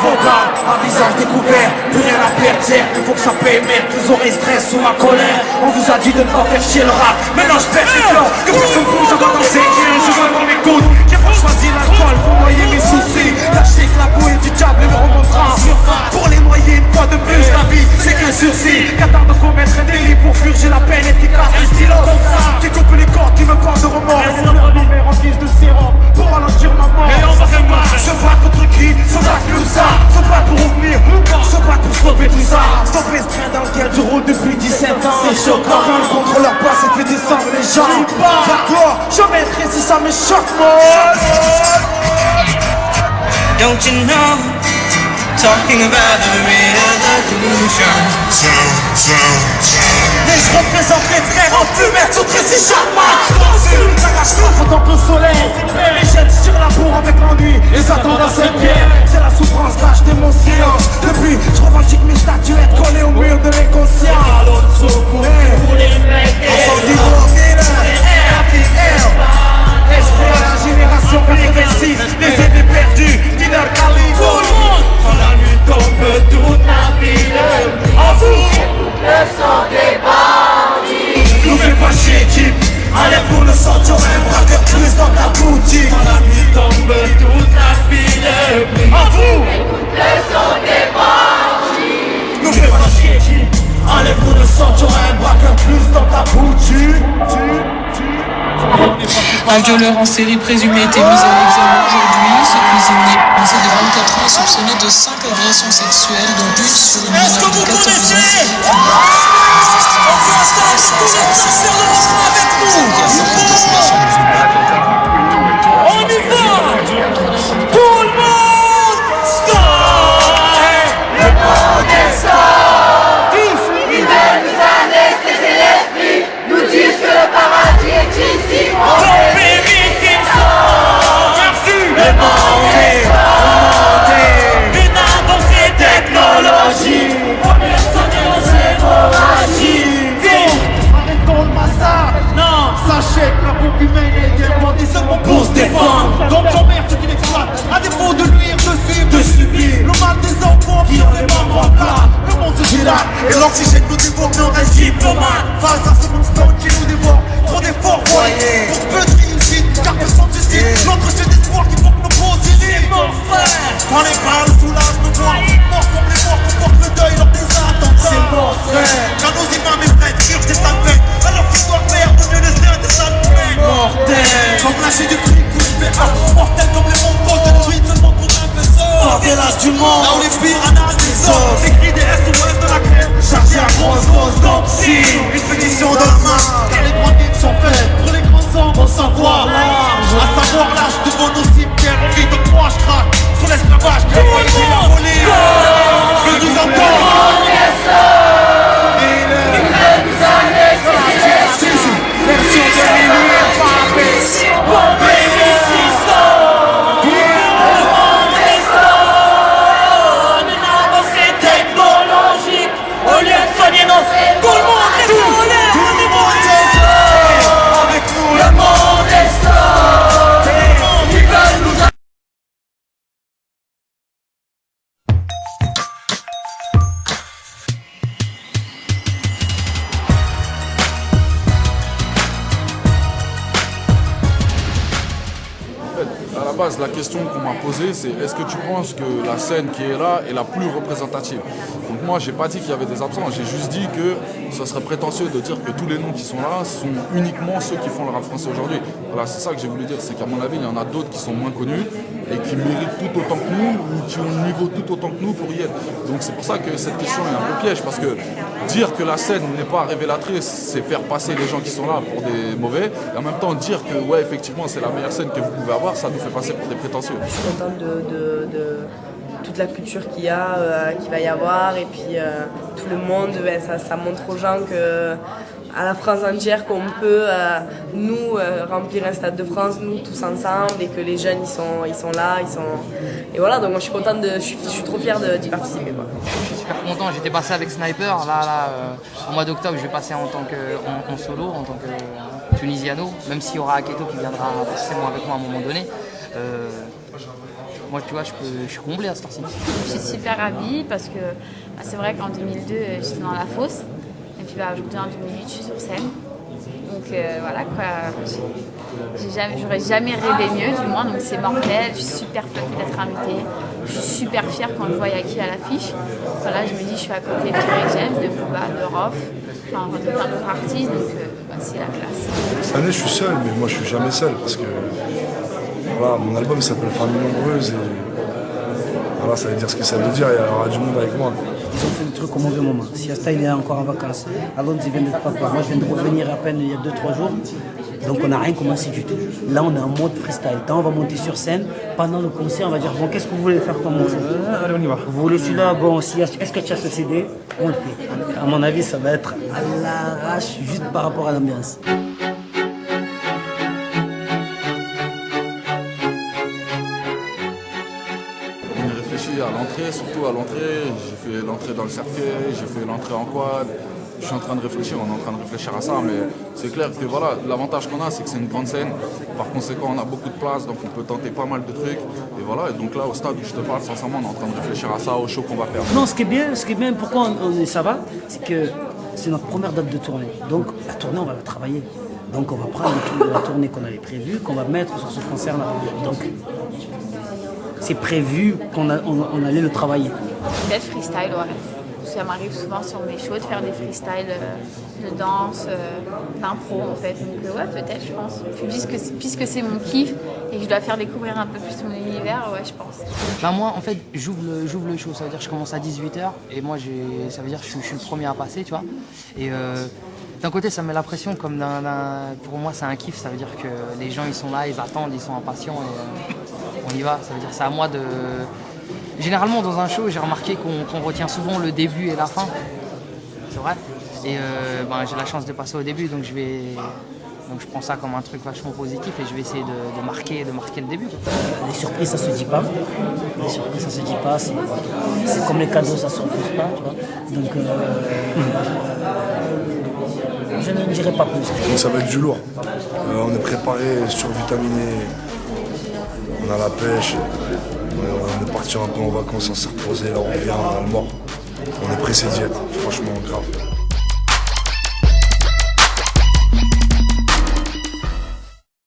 arrogant, à visage découvert, plus rien à perdre, faut que ça paye, merde, vous aurez stress sous ma colère. On vous a dit de ne pas faire chier le rap, maintenant je perds les plans, que personne bouge, on va danser, je veux dans mes coudes. J'ai pas choisi l'alcool pour noyer mes soucis, lâcher que la bouille du diable et me remontera en surface. Pour les noyer une fois de plus, la vie c'est qu'un sursis, qu'attend de commettre un délit pour purger la peine efficace. Un stylo comme ça, qui coupe les cordes, qui me portent de remords, et c'est leur lumière en guise de sérum pour ralentir ma mort. Et on va se battre, se battre contre qui? Se battre tout ça, se battre pour revenir, se battre pour stopper tout ça. Stopper ce train dans lequel je roule depuis 17 ans. C'est choquant, quand le contrôleur passe et fait descendre les gens. D'accord, je mettrai si ça me choque, moi. Don't you know, talking about the revolution. Mais je représente les frères en fumée, tout très charmant. J'arrache-toi, contemple le soleil. Les jeunes tirent la bourre avec l'ennui. Ils attendent à Saint-Pierre. C'est la souffrance lâche de mon silence. Depuis, je revendique mes statuettes collées au mur de l'inconscient. Incendie esprit à la génération 86. Les aînés perdus, Diner Khalid. Tout le monde, quand la nuit tombe, toute la ville. En vous, le sang des bandits. Nous fais pas chier, type. Allez pour le sang, tu aurais un braqueur plus dans ta boutique. Quand la nuit tombe, toute la ville. En vous, le sang des bandits. Nous fais pas chier, type. Allez pour le sang, tu aurais un braqueur plus dans ta boutique. Un violeur en série présumé était mis à l'examen aujourd'hui. Ce cuisinier, âgé de 24 ans, est soupçonné de 5 agressions sexuelles, dont une sur une mineure de 14 ans. On y va! Tout le monde! Stop! Le monde est stop! Ils veulent nous anesthésier l'esprit, nous disent que le paradis est ici. Le monde est stop! Une avancée technologie, on vient sonner aux hémorragies. Arrêtons le massacre! Non! Sachez que la pompe humaine est demandée seulement pour se défendre. Donc j'emmerde ceux qui l'exploitent, à défaut de nuire, de subir le mal des enfants qui ont les membres en plat. Le monde se dilate et l'oxygène nous dévore, mais on reste diplomate. Face à ce monstre qui nous dévore, trop d'efforts voyez. Pour peu de réussite, car personne se cite. L'entretien d'espoir qui faut que nos beaux c'est mon frère. Quand les balles soulagent nos morts, morts comme les morts qu'on porte le deuil lors des attentats. C'est mon frère. Quand nos imams et prêtres purgent des sales peines, alors qu'ils doivent faire de mieux laisser des sales peines. Mortel. Comme lâcher du prix, coup de pétard. Mortel comme les mongols de nuit seulement pour un vaisseau. Hors des lâches du monde, là où les piranhas des os. Écrit des SOS de la crème, chargés à grosse dose d'oxyde. Une pétition de la main, car les grandes lignes sont faites. Pour les grands hommes, on s'en voit large. À savoir l'âge devant nos cimetières, on vit de moi je craque. Sur l'esclavage, qui a pas été la folie. Je nous entends. La question qu'on m'a posée, c'est est-ce que tu penses que la scène qui est là est la plus représentative? Donc moi, j'ai pas dit qu'il y avait des absents, j'ai juste dit que ce serait prétentieux de dire que tous les noms qui sont là sont uniquement ceux qui font le rap français aujourd'hui. Voilà, c'est ça que j'ai voulu dire, c'est qu'à mon avis, il y en a d'autres qui sont moins connus et qui méritent tout autant que nous ou qui ont le niveau tout autant que nous pour y être. Donc c'est pour ça que cette question est un peu piège, parce que dire que la scène n'est pas révélatrice, c'est faire passer les gens qui sont là pour des mauvais, et en même temps dire que ouais, effectivement, c'est la meilleure scène que vous pouvez avoir, ça nous fait passer pour des prétentieux. Je suis contente de toute la culture qu'il y a, qu'il va y avoir, et puis tout le monde, ça montre aux gens que à la France entière qu'on peut nous remplir un stade de France, nous tous ensemble, et que les jeunes ils sont là, et voilà, donc moi je suis contente, je suis trop fière d'y participer, quoi. Je suis super content, j'étais passé avec Sniper, là au mois d'octobre je vais passer en tant que en solo, en tant que Tunisiano, même s'il y aura Aketo qui viendra forcément avec moi à un moment donné. moi, tu vois, je suis comblé à cette heure-ci. Je suis super ravie parce que c'est vrai qu'en 2002, j'étais dans la fosse. Et puis aujourd'hui, en 2008, je suis sur scène. Donc voilà quoi, j'aurais jamais rêvé mieux du moins, donc c'est mortel, je suis super flattée d'être invitée, je suis super fière quand je vois Yaki à l'affiche. Voilà, je me dis je suis à côté de Kerry James, de Booba, de Rof, enfin de plein d'autres artistes, donc c'est la classe. Cette année je suis seul, mais moi je suis jamais seul parce que voilà, mon album s'appelle Famille Nombreuse et voilà, ça veut dire ce que ça veut dire, il y aura du monde avec moi. Ils ont fait le truc au mauvais moment. Siasta il est encore en vacances. Alonso il vient d'être papa. Moi je viens de revenir à peine il y a 2-3 jours. Donc on n'a rien commencé du tout. Là on est en mode freestyle. Quand on va monter sur scène, pendant le concert on va dire bon qu'est-ce que vous voulez faire comme morceau? Allez on y va. Vous voulez celui-là? Bon est-ce que tu as ce CD? On le fait. À mon avis ça va être à l'arrache juste par rapport à l'ambiance. À l'entrée, surtout à l'entrée, j'ai fait l'entrée dans le cercueil, j'ai fait l'entrée en quad. Je suis en train de réfléchir, on est en train de réfléchir à ça, mais c'est clair que voilà, l'avantage qu'on a, c'est que c'est une grande scène. Par conséquent, on a beaucoup de place, donc on peut tenter pas mal de trucs. Et voilà, et donc là, au stade où je te parle, sincèrement, on est en train de réfléchir à ça, au show qu'on va faire. Non, ce qui est bien, pourquoi ça va, c'est que c'est notre première date de tournée. Donc la tournée, on va la travailler. Donc on va prendre la tournée qu'on avait prévue, qu'on va mettre sur ce concert-là. Donc c'est prévu qu'on allait le travailler. Peut-être freestyle, ouais. Ça m'arrive souvent sur mes shows de faire des freestyles de danse, d'impro en fait. Donc ouais, peut-être, je pense. Puisque c'est mon kiff et que je dois faire découvrir un peu plus mon univers, ouais, je pense. Bah moi, en fait, j'ouvre le show. Ça veut dire que je commence à 18h et moi, ça veut dire que je suis le premier à passer, tu vois. Et d'un côté, ça met la pression comme pour moi, c'est un kiff. Ça veut dire que les gens, ils sont là, ils attendent, ils sont impatients et on y va. Ça veut dire que c'est à moi de... Généralement, dans un show, j'ai remarqué qu'on retient souvent le début et la fin. C'est vrai. Et j'ai la chance de passer au début, donc je prends ça comme un truc vachement positif et je vais essayer de marquer le début. Les surprises, ça se dit pas. Les surprises, ça se dit pas. C'est comme les cadeaux, ça se refuse pas. Tu vois. Donc, je ne dirai pas plus. Donc ça va être du lourd. On est préparé, survitaminé. On a la pêche. On est parti un peu en vacances, on s'est reposé, là on revient à le mort. On est pressé d'y être, franchement grave.